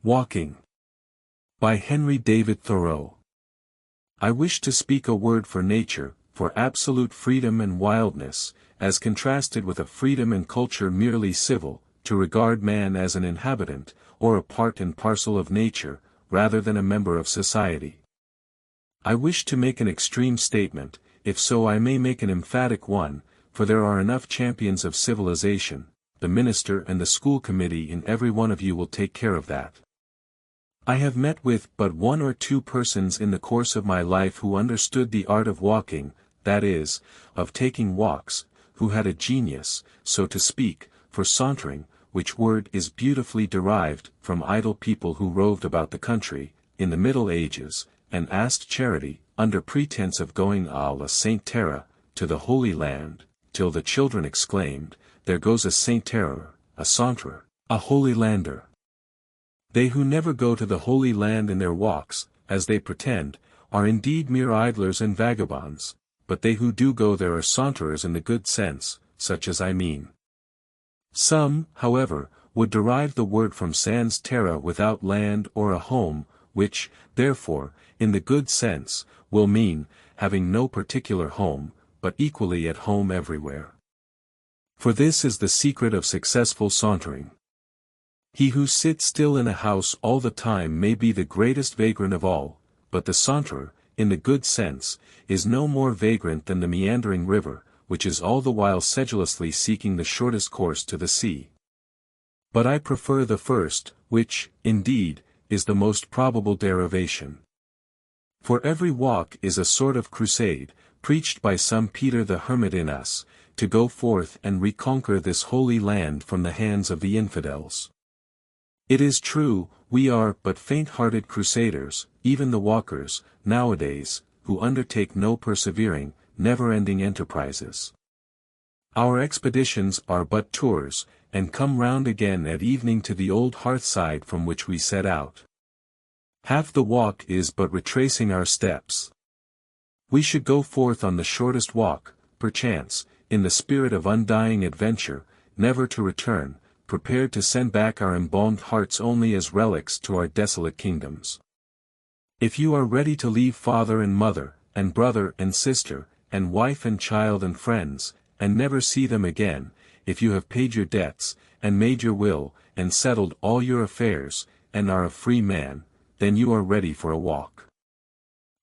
Walking. By Henry David Thoreau. I wish to speak a word for nature, for absolute freedom and wildness, as contrasted with a freedom and culture merely civil, to regard man as an inhabitant, or a part and parcel of nature, rather than a member of society. I wish to make an extreme statement, if so I may make an emphatic one, for there are enough champions of civilization, the minister and the school committee in every one of you will take care of that. I have met with but one or two persons in the course of my life who understood the art of walking, that is, of taking walks, who had a genius, so to speak, for sauntering, which word is beautifully derived from idle people who roved about the country, in the Middle Ages, and asked charity, under pretense of going à la Saint Terre, to the Holy Land, till the children exclaimed, "There goes a Saint Terre, a saunterer, a Holy Lander." They who never go to the Holy Land in their walks, as they pretend, are indeed mere idlers and vagabonds, but they who do go there are saunterers in the good sense, such as I mean. Some, however, would derive the word from sans terra without land or a home, which, therefore, in the good sense, will mean, having no particular home, but equally at home everywhere. For this is the secret of successful sauntering. He who sits still in a house all the time may be the greatest vagrant of all, but the saunterer, in the good sense, is no more vagrant than the meandering river, which is all the while sedulously seeking the shortest course to the sea. But I prefer the first, which, indeed, is the most probable derivation. For every walk is a sort of crusade, preached by some Peter the Hermit in us, to go forth and reconquer this holy land from the hands of the infidels. It is true, we are but faint-hearted crusaders, even the walkers, nowadays, who undertake no persevering, never-ending enterprises. Our expeditions are but tours, and come round again at evening to the old hearthside from which we set out. Half the walk is but retracing our steps. We should go forth on the shortest walk, perchance, in the spirit of undying adventure, never to return, prepared to send back our embalmed hearts only as relics to our desolate kingdoms. If you are ready to leave father and mother, and brother and sister, and wife and child and friends, and never see them again, if you have paid your debts, and made your will, and settled all your affairs, and are a free man, then you are ready for a walk.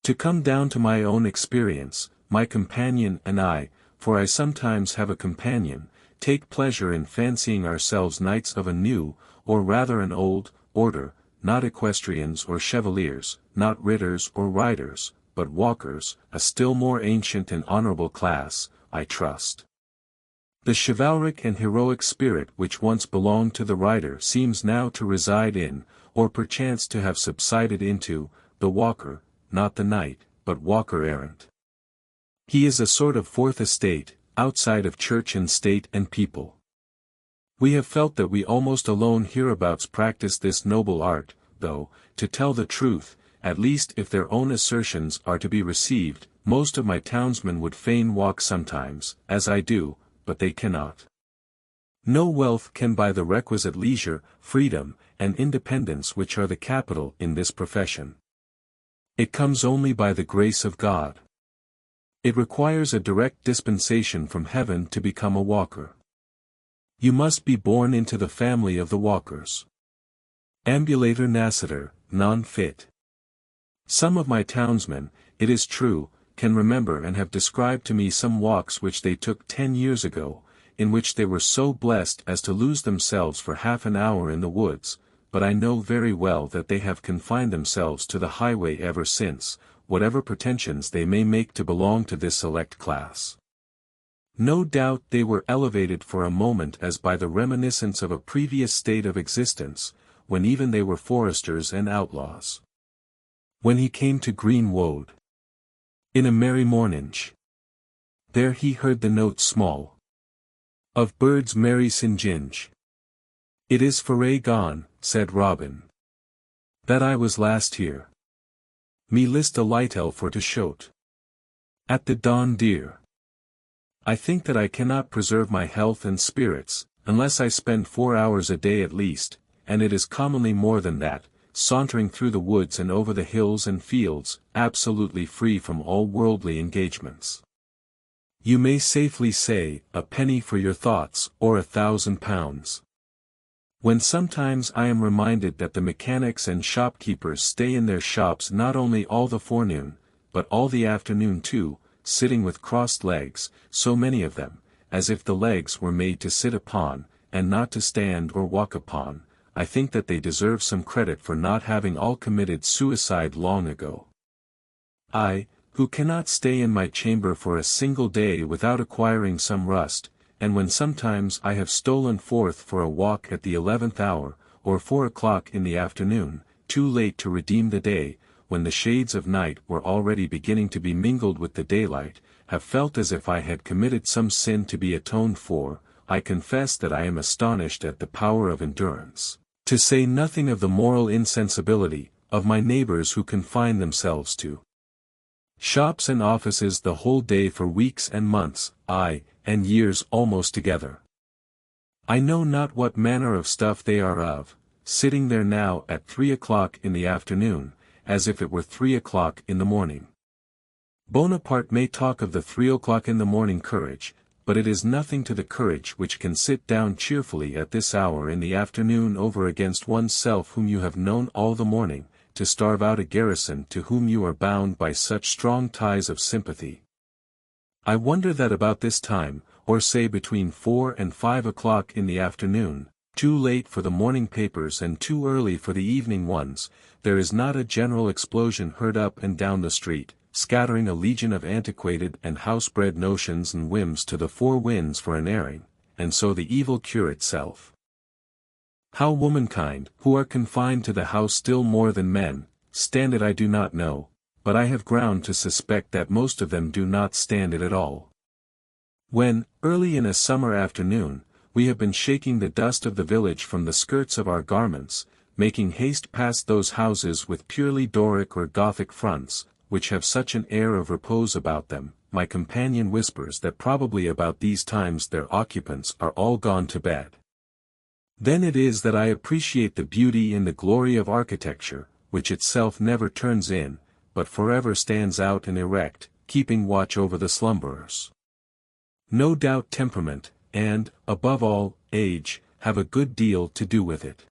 To come down to my own experience, my companion and I, for I sometimes have a companion, take pleasure in fancying ourselves knights of a new, or rather an old, order, not equestrians or chevaliers, not ridders or riders, but walkers, a still more ancient and honorable class, I trust. The chivalric and heroic spirit which once belonged to the rider seems now to reside in, or perchance to have subsided into, the walker, not the knight, but walker errant. He is a sort of fourth estate, outside of church and state and people. We have felt that we almost alone hereabouts practice this noble art, though, to tell the truth, at least if their own assertions are to be received, most of my townsmen would fain walk sometimes, as I do, but they cannot. No wealth can buy the requisite leisure, freedom, and independence which are the capital in this profession. It comes only by the grace of God. It requires a direct dispensation from heaven to become a walker. You must be born into the family of the walkers. Ambulator nascitur, non fit. Some of my townsmen, it is true, can remember and have described to me some walks which they took 10 years ago, in which they were so blessed as to lose themselves for half an hour in the woods, but I know very well that they have confined themselves to the highway ever since, whatever pretensions they may make to belong to this select class. No doubt they were elevated for a moment as by the reminiscence of a previous state of existence, when even they were foresters and outlaws. When he came to Green Wood, in a merry morninge, there he heard the note small of birds merry singinge. It is foray gone, said Robin, that I was last here. Me list a lightel for to shoot at the dawn dear. I think that I cannot preserve my health and spirits, unless I spend 4 hours a day at least, and it is commonly more than that, sauntering through the woods and over the hills and fields, absolutely free from all worldly engagements. You may safely say, a penny for your thoughts, or £1,000. When sometimes I am reminded that the mechanics and shopkeepers stay in their shops not only all the forenoon, but all the afternoon too, sitting with crossed legs, so many of them, as if the legs were made to sit upon, and not to stand or walk upon, I think that they deserve some credit for not having all committed suicide long ago. I, who cannot stay in my chamber for a single day without acquiring some rust, and when sometimes I have stolen forth for a walk at the 11th hour, or 4 o'clock in the afternoon, too late to redeem the day, when the shades of night were already beginning to be mingled with the daylight, have felt as if I had committed some sin to be atoned for, I confess that I am astonished at the power of endurance, to say nothing of the moral insensibility, of my neighbors who confine themselves to shops and offices the whole day for weeks and months, aye, and years almost together. I know not what manner of stuff they are of, sitting there now at 3 o'clock in the afternoon, as if it were 3 o'clock in the morning. Bonaparte may talk of the 3 o'clock in the morning courage, but it is nothing to the courage which can sit down cheerfully at this hour in the afternoon over against one's self whom you have known all the morning, to starve out a garrison to whom you are bound by such strong ties of sympathy. I wonder that about this time, or say between 4 and 5 o'clock in the afternoon, too late for the morning papers and too early for the evening ones, there is not a general explosion heard up and down the street, scattering a legion of antiquated and house-bred notions and whims to the four winds for an airing, and so the evil cure itself. How womankind, who are confined to the house still more than men, stand it I do not know, but I have ground to suspect that most of them do not stand it at all. When, early in a summer afternoon, we have been shaking the dust of the village from the skirts of our garments, making haste past those houses with purely Doric or Gothic fronts, which have such an air of repose about them, my companion whispers that probably about these times their occupants are all gone to bed. Then it is that I appreciate the beauty and the glory of architecture, which itself never turns in, but forever stands out and erect, keeping watch over the slumberers. No doubt temperament, and, above all, age, have a good deal to do with it.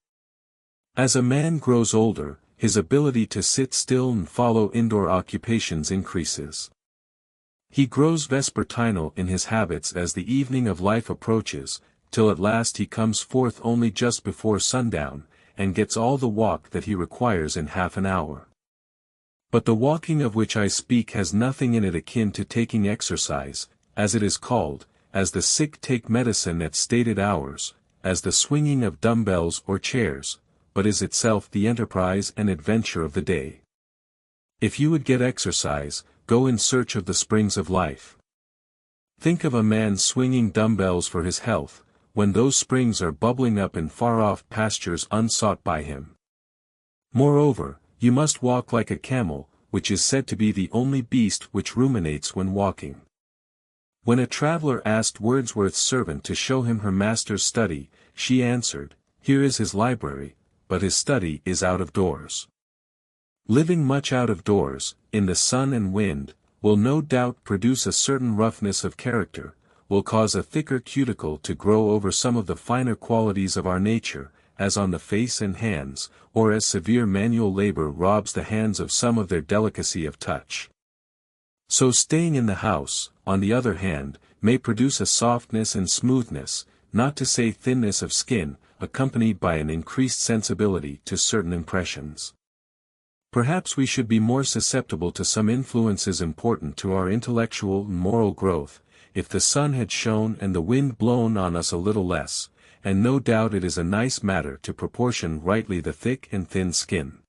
As a man grows older, his ability to sit still and follow indoor occupations increases. He grows vespertinal in his habits as the evening of life approaches, till at last he comes forth only just before sundown, and gets all the walk that he requires in half an hour. But the walking of which I speak has nothing in it akin to taking exercise, as it is called, as the sick take medicine at stated hours, as the swinging of dumbbells or chairs, but is itself the enterprise and adventure of the day. If you would get exercise, go in search of the springs of life. Think of a man swinging dumbbells for his health, when those springs are bubbling up in far-off pastures unsought by him. Moreover, you must walk like a camel, which is said to be the only beast which ruminates when walking. When a traveller asked Wordsworth's servant to show him her master's study, she answered, "Here is his library, but his study is out of doors." Living much out of doors, in the sun and wind, will no doubt produce a certain roughness of character, will cause a thicker cuticle to grow over some of the finer qualities of our nature, as on the face and hands, or as severe manual labor robs the hands of some of their delicacy of touch. So staying in the house, on the other hand, may produce a softness and smoothness, not to say thinness of skin, accompanied by an increased sensibility to certain impressions. Perhaps we should be more susceptible to some influences important to our intellectual and moral growth, if the sun had shone and the wind blown on us a little less, and no doubt it is a nice matter to proportion rightly the thick and thin skin.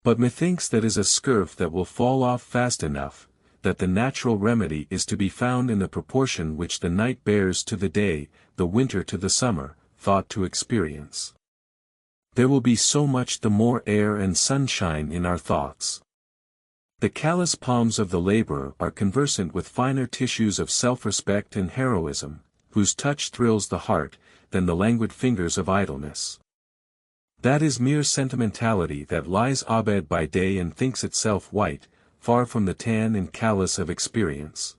But methinks that is a scurf that will fall off fast enough, that the natural remedy is to be found in the proportion which the night bears to the day, the winter to the summer, thought to experience. There will be so much the more air and sunshine in our thoughts. The callous palms of the laborer are conversant with finer tissues of self-respect and heroism, whose touch thrills the heart, than the languid fingers of idleness. That is mere sentimentality that lies abed by day and thinks itself white, far from the tan and callous of experience.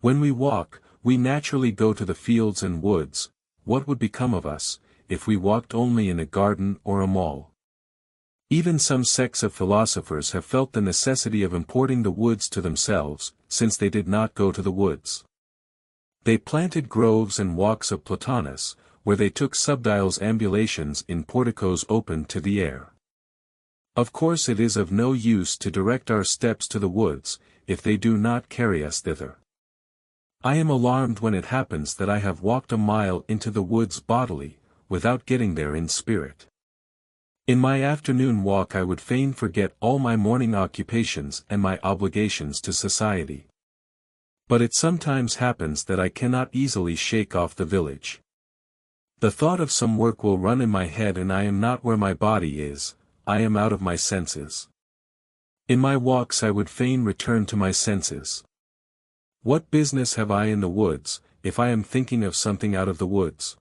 When we walk, we naturally go to the fields and woods. What would become of us, if we walked only in a garden or a mall? Even some sects of philosophers have felt the necessity of importing the woods to themselves, since they did not go to the woods. They planted groves and walks of Plotinus, where they took subdials ambulations in porticos open to the air. Of course it is of no use to direct our steps to the woods, if they do not carry us thither. I am alarmed when it happens that I have walked a mile into the woods bodily, without getting there in spirit. In my afternoon walk I would fain forget all my morning occupations and my obligations to society. But it sometimes happens that I cannot easily shake off the village. The thought of some work will run in my head and I am not where my body is, I am out of my senses. In my walks I would fain return to my senses. What business have I in the woods, if I am thinking of something out of the woods?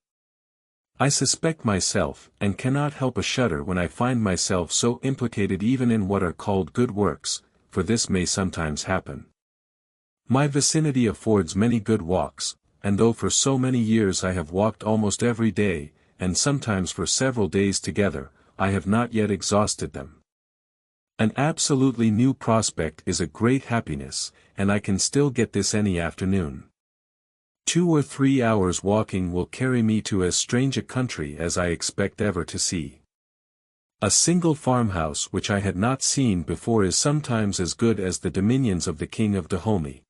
I suspect myself, and cannot help a shudder when I find myself so implicated even in what are called good works, for this may sometimes happen. My vicinity affords many good walks, and though for so many years I have walked almost every day, and sometimes for several days together, I have not yet exhausted them. An absolutely new prospect is a great happiness, and I can still get this any afternoon. 2 or 3 hours walking will carry me to as strange a country as I expect ever to see. A single farmhouse which I had not seen before is sometimes as good as the dominions of the king of Dahomey.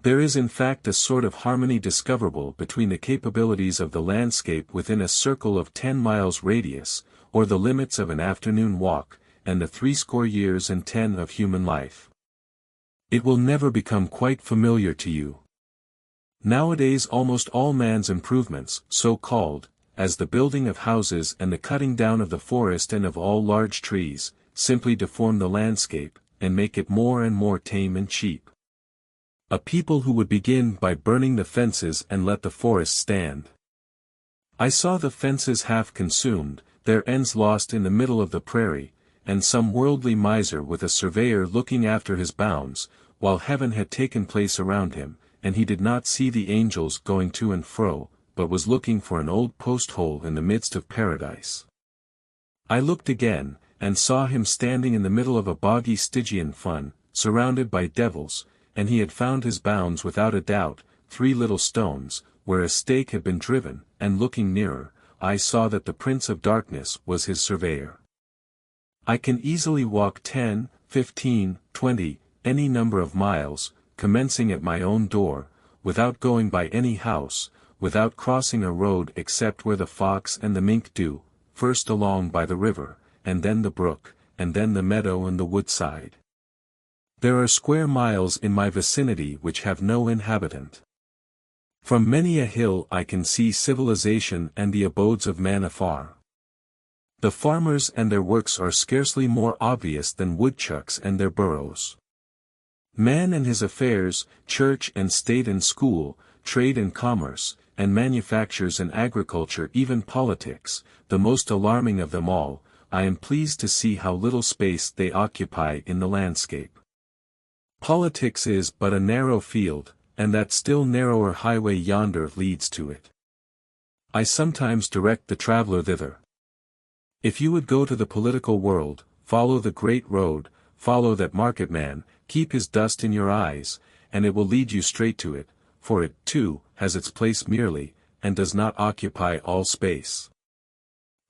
There is in fact a sort of harmony discoverable between the capabilities of the landscape within a circle of 10 miles radius, or the limits of an afternoon walk, and the 70 of human life. It will never become quite familiar to you. Nowadays almost all man's improvements, so-called, as the building of houses and the cutting down of the forest and of all large trees, simply deform the landscape, and make it more and more tame and cheap. A people who would begin by burning the fences and let the forest stand. I saw the fences half consumed, their ends lost in the middle of the prairie, and some worldly miser with a surveyor looking after his bounds, while heaven had taken place around him, and he did not see the angels going to and fro, but was looking for an old post-hole in the midst of paradise. I looked again, and saw him standing in the middle of a boggy Stygian fun, surrounded by devils, and he had found his bounds without a doubt, 3 little stones, where a stake had been driven, and looking nearer, I saw that the Prince of Darkness was his surveyor. I can easily walk 10, 15, 20, any number of miles, commencing at my own door, without going by any house, without crossing a road except where the fox and the mink do, first along by the river, and then the brook, and then the meadow and the woodside. There are square miles in my vicinity which have no inhabitant. From many a hill I can see civilization and the abodes of man afar. The farmers and their works are scarcely more obvious than woodchucks and their burrows. Man and his affairs, church and state and school, trade and commerce, and manufactures and agriculture, even politics, the most alarming of them all, I am pleased to see how little space they occupy in the landscape. Politics is but a narrow field, and that still narrower highway yonder leads to it. I sometimes direct the traveler thither. If you would go to the political world, follow the great road, follow that marketman, keep his dust in your eyes, and it will lead you straight to it, for it, too, has its place merely, and does not occupy all space.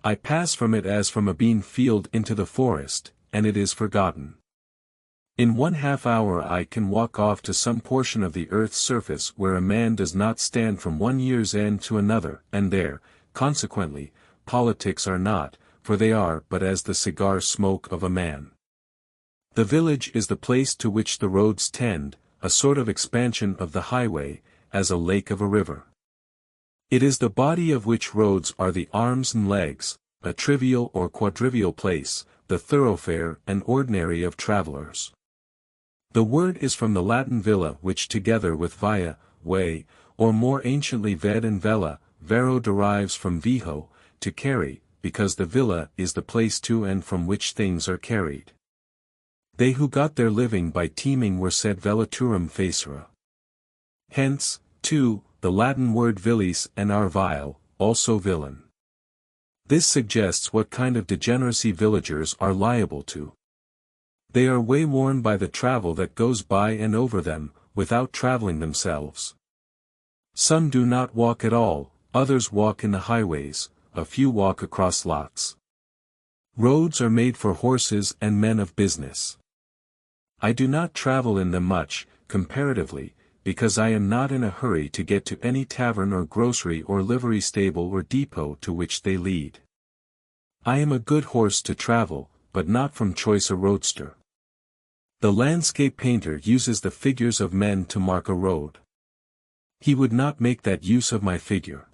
I pass from it as from a bean field into the forest, and it is forgotten. In 1/2 hour I can walk off to some portion of the earth's surface where a man does not stand from one year's end to another, and there, consequently, politics are not, for they are but as the cigar smoke of a man. The village is the place to which the roads tend, a sort of expansion of the highway, as a lake of a river. It is the body of which roads are the arms and legs, a trivial or quadrivial place, the thoroughfare and ordinary of travelers. The word is from the Latin villa, which together with via, way, or more anciently ved and vella, vero derives from viho, to carry, because the villa is the place to and from which things are carried. They who got their living by teaming were said velaturum facere. Hence, too, the Latin word vilis and vile, also villain. This suggests what kind of degeneracy villagers are liable to. They are wayworn by the travel that goes by and over them, without traveling themselves. Some do not walk at all, others walk in the highways, a few walk across lots. Roads are made for horses and men of business. I do not travel in them much, comparatively, because I am not in a hurry to get to any tavern or grocery or livery stable or depot to which they lead. I am a good horse to travel, but not from choice a roadster. The landscape painter uses the figures of men to mark a road. He would not make that use of my figure.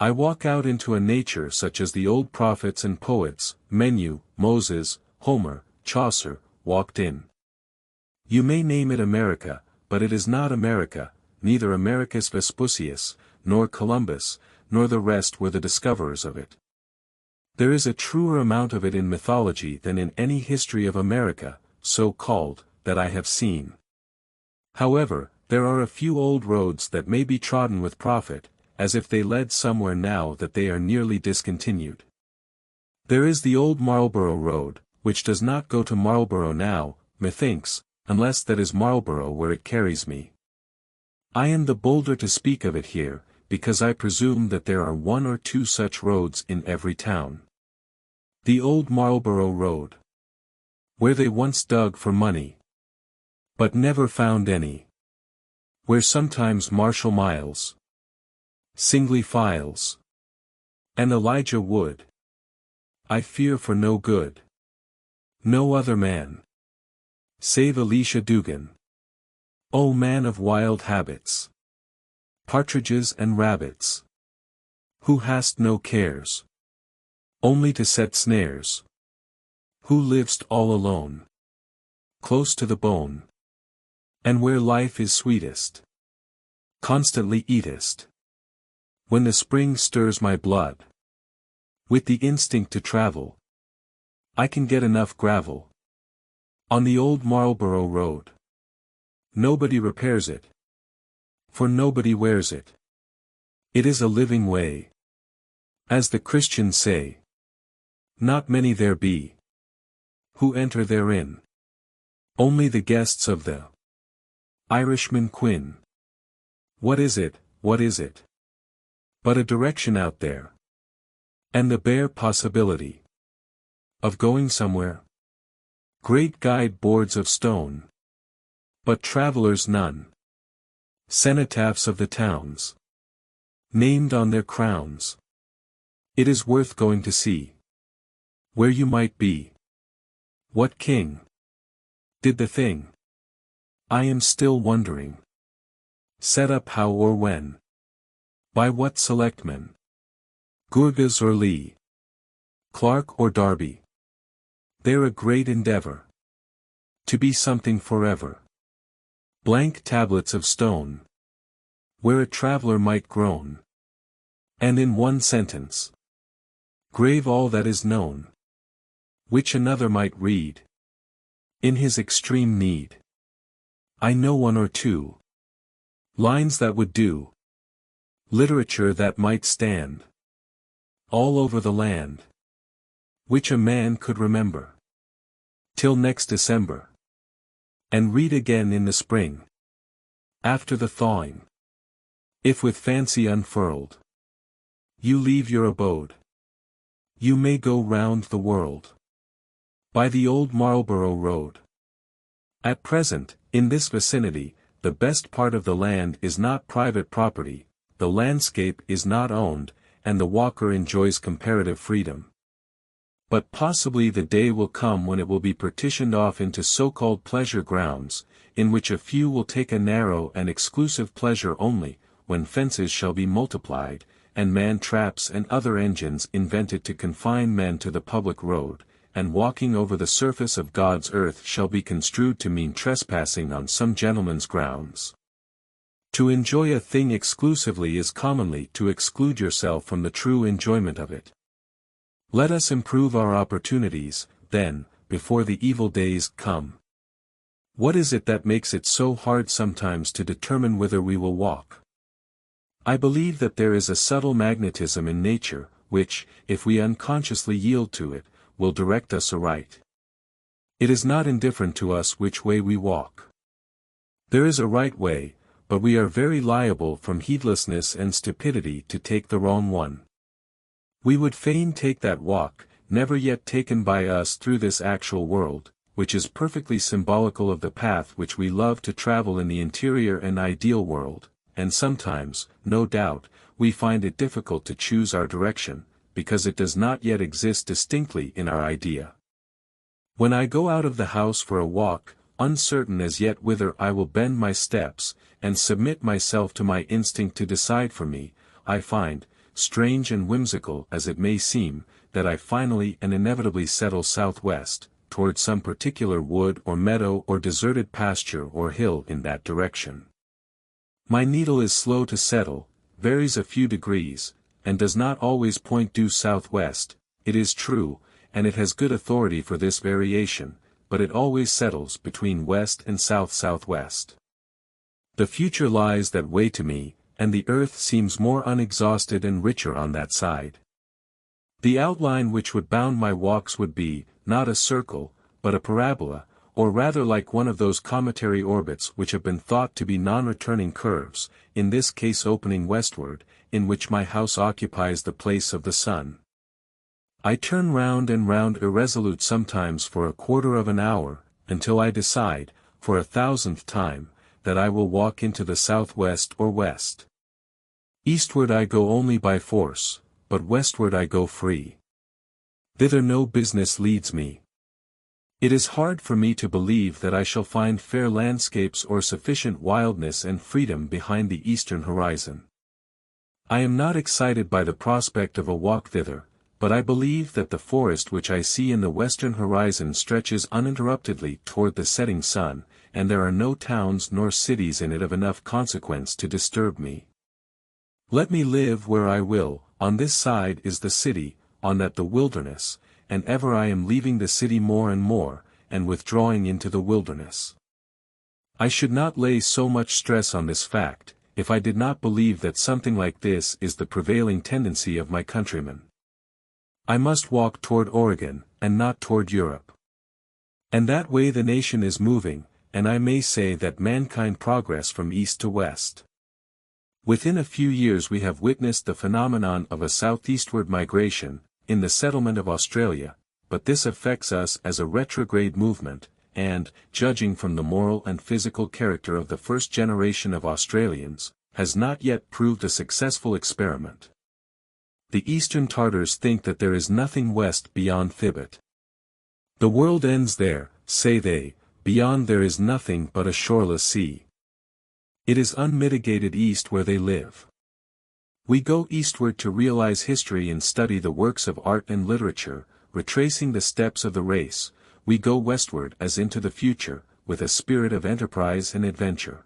I walk out into a nature such as the old prophets and poets, Menu, Moses, Homer, Chaucer, walked in. You may name it America, but it is not America, neither Americus Vespucius, nor Columbus, nor the rest were the discoverers of it. There is a truer amount of it in mythology than in any history of America, so called, that I have seen. However, there are a few old roads that may be trodden with profit, as if they led somewhere now that they are nearly discontinued. There is the old Marlborough Road, which does not go to Marlborough now, methinks, unless that is Marlborough where it carries me. I am the bolder to speak of it here, because I presume that there are one or two such roads in every town. The old Marlborough Road. Where they once dug for money, but never found any. Where sometimes Marshall Miles, Singly Files, and Elijah Wood. I fear for no good. No other man. Save Elisha Dugan. O man of wild habits. Partridges and rabbits. Who hast no cares. Only to set snares. Who liv'st all alone. Close to the bone. And where life is sweetest. Constantly eatest. When the spring stirs my blood. With the instinct to travel. I can get enough gravel. On the old Marlborough Road. Nobody repairs it. For nobody wears it. It is a living way. As the Christians say. Not many there be. Who enter therein. Only the guests of the Irishman Quinn. What is it, what is it? But a direction out there. And the bare possibility of going somewhere. Great guide boards of stone. But travelers none. Cenotaphs of the towns. Named on their crowns. It is worth going to see. Where you might be. What king did the thing? I am still wondering. Set up how or when. By what selectmen? Gurgas or Lee? Clark or Darby? They're a great endeavor. To be something forever. Blank tablets of stone. Where a traveler might groan. And in one sentence. Grave all that is known. Which another might read. In his extreme need. I know one or two. Lines that would do. Literature that might stand. All over the land. Which a man could remember. Till next December. And read again in the spring. After the thawing. If with fancy unfurled. You leave your abode. You may go round the world. By the old Marlborough Road. At present, in this vicinity, the best part of the land is not private property, the landscape is not owned, and the walker enjoys comparative freedom. But possibly the day will come when it will be partitioned off into so-called pleasure grounds, in which a few will take a narrow and exclusive pleasure only, when fences shall be multiplied, and man-traps and other engines invented to confine men to the public road, and walking over the surface of God's earth shall be construed to mean trespassing on some gentleman's grounds. To enjoy a thing exclusively is commonly to exclude yourself from the true enjoyment of it. Let us improve our opportunities, then, before the evil days come. What is it that makes it so hard sometimes to determine whither we will walk? I believe that there is a subtle magnetism in nature, which, if we unconsciously yield to it, will direct us aright. It is not indifferent to us which way we walk. There is a right way, but we are very liable from heedlessness and stupidity to take the wrong one. We would fain take that walk, never yet taken by us through this actual world, which is perfectly symbolical of the path which we love to travel in the interior and ideal world, and sometimes, no doubt, we find it difficult to choose our direction, because it does not yet exist distinctly in our idea. When I go out of the house for a walk, uncertain as yet whither I will bend my steps, and submit myself to my instinct to decide for me, I find, strange and whimsical as it may seem, that I finally and inevitably settle southwest, toward some particular wood or meadow or deserted pasture or hill in that direction. My needle is slow to settle, varies a few degrees, and does not always point due southwest, it is true, and it has good authority for this variation, but it always settles between west and south-southwest. The future lies that way to me, and the earth seems more unexhausted and richer on that side. The outline which would bound my walks would be, not a circle, but a parabola, or rather like one of those cometary orbits which have been thought to be non-returning curves, in this case opening westward, in which my house occupies the place of the sun. I turn round and round irresolute sometimes for a quarter of an hour, until I decide, for 1,000th time, that I will walk into the southwest or west. Eastward I go only by force, but westward I go free. Thither no business leads me. It is hard for me to believe that I shall find fair landscapes or sufficient wildness and freedom behind the eastern horizon. I am not excited by the prospect of a walk thither, but I believe that the forest which I see in the western horizon stretches uninterruptedly toward the setting sun, and there are no towns nor cities in it of enough consequence to disturb me. Let me live where I will, on this side is the city, on that the wilderness, and ever I am leaving the city more and more, and withdrawing into the wilderness. I should not lay so much stress on this fact, if I did not believe that something like this is the prevailing tendency of my countrymen. I must walk toward Oregon, and not toward Europe. And that way the nation is moving, and I may say that mankind progress from east to west. Within a few years we have witnessed the phenomenon of a southeastward migration, in the settlement of Australia, but this affects us as a retrograde movement, and, judging from the moral and physical character of the first generation of Australians, has not yet proved a successful experiment. The Eastern Tartars think that there is nothing west beyond Thibet. The world ends there, say they, beyond there is nothing but a shoreless sea. It is unmitigated east where they live. We go eastward to realize history and study the works of art and literature, retracing the steps of the race. We go westward as into the future, with a spirit of enterprise and adventure.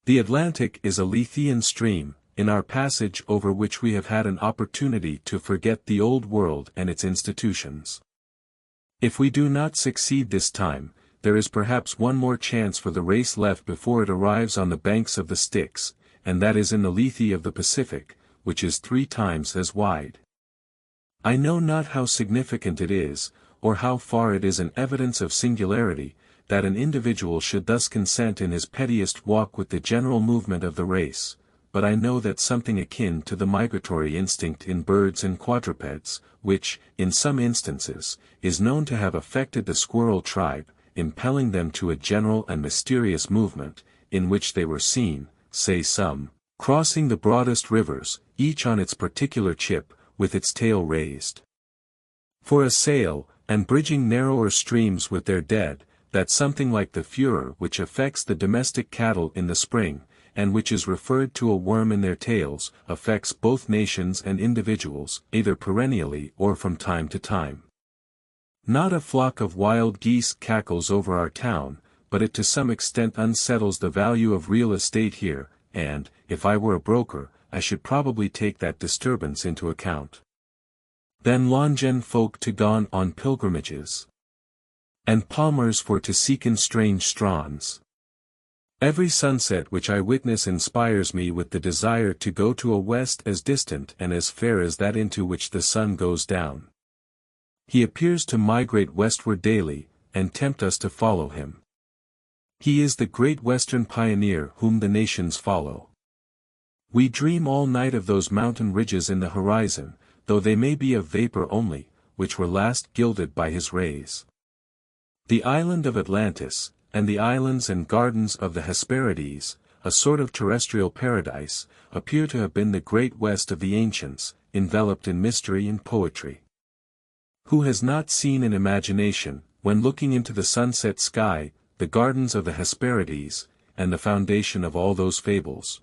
The Atlantic is a Lethean stream, in our passage over which we have had an opportunity to forget the old world and its institutions. If we do not succeed this time, there is perhaps one more chance for the race left before it arrives on the banks of the Styx, and that is in the Lethe of the Pacific, which is 3 times as wide. I know not how significant it is, or how far it is an evidence of singularity, that an individual should thus consent in his pettiest walk with the general movement of the race, but I know that something akin to the migratory instinct in birds and quadrupeds, which, in some instances, is known to have affected the squirrel tribe, impelling them to a general and mysterious movement, in which they were seen, say some, crossing the broadest rivers, each on its particular chip, with its tail raised for a sail, and bridging narrower streams with their dead, that something like the furor which affects the domestic cattle in the spring, and which is referred to a worm in their tails, affects both nations and individuals, either perennially or from time to time. Not a flock of wild geese cackles over our town, but it to some extent unsettles the value of real estate here, and, if I were a broker, I should probably take that disturbance into account. Than Longen folk to gone on pilgrimages. And palmers for to seeken strange strands. Every sunset which I witness inspires me with the desire to go to a west as distant and as fair as that into which the sun goes down. He appears to migrate westward daily, and tempt us to follow him. He is the great western pioneer whom the nations follow. We dream all night of those mountain ridges in the horizon, though they may be of vapor only, which were last gilded by his rays. The island of Atlantis, and the islands and gardens of the Hesperides, a sort of terrestrial paradise, appear to have been the great west of the ancients, enveloped in mystery and poetry. Who has not seen in imagination, when looking into the sunset sky, the gardens of the Hesperides, and the foundation of all those fables?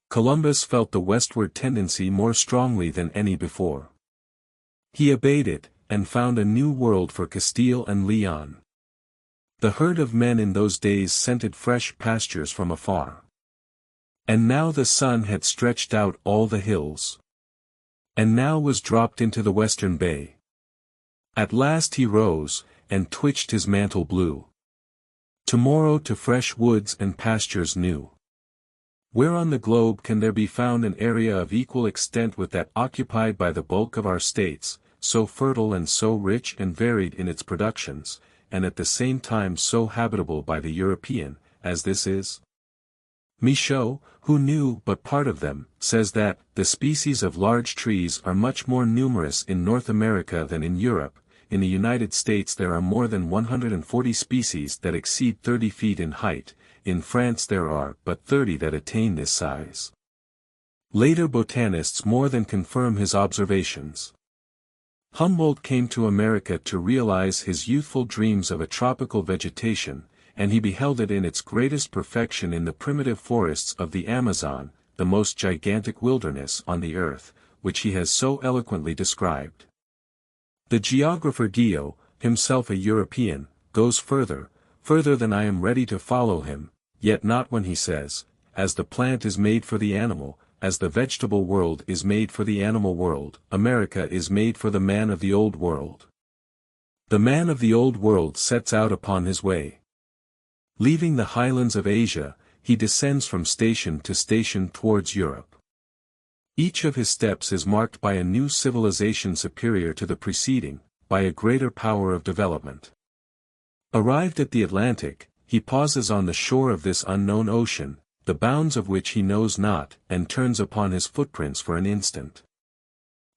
Columbus felt the westward tendency more strongly than any before. He obeyed it, and found a new world for Castile and Leon. The herd of men in those days scented fresh pastures from afar. And now the sun had stretched out all the hills. And now was dropped into the western bay. At last he rose, and twitched his mantle blue. Tomorrow to fresh woods and pastures new. Where on the globe can there be found an area of equal extent with that occupied by the bulk of our states, so fertile and so rich and varied in its productions, and at the same time so habitable by the European, as this is? Michaud, who knew but part of them, says that the species of large trees are much more numerous in North America than in Europe. In the United States there are more than 140 species that exceed 30 feet in height, in France there are but 30 that attain this size. Later botanists more than confirm his observations. Humboldt came to America to realize his youthful dreams of a tropical vegetation, and he beheld it in its greatest perfection in the primitive forests of the Amazon, the most gigantic wilderness on the earth, which he has so eloquently described. The geographer Guyot, himself a European, goes further than I am ready to follow him, yet not when he says, as the plant is made for the animal, as the vegetable world is made for the animal world, America is made for the man of the old world. The man of the old world sets out upon his way. Leaving the highlands of Asia, he descends from station to station towards Europe. Each of his steps is marked by a new civilization superior to the preceding, by a greater power of development. Arrived at the Atlantic, he pauses on the shore of this unknown ocean, the bounds of which he knows not, and turns upon his footprints for an instant.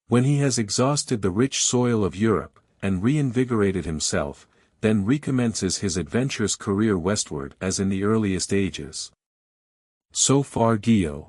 When he has exhausted the rich soil of Europe, and reinvigorated himself, then recommences his adventurous career westward as in the earliest ages. So far Guyot.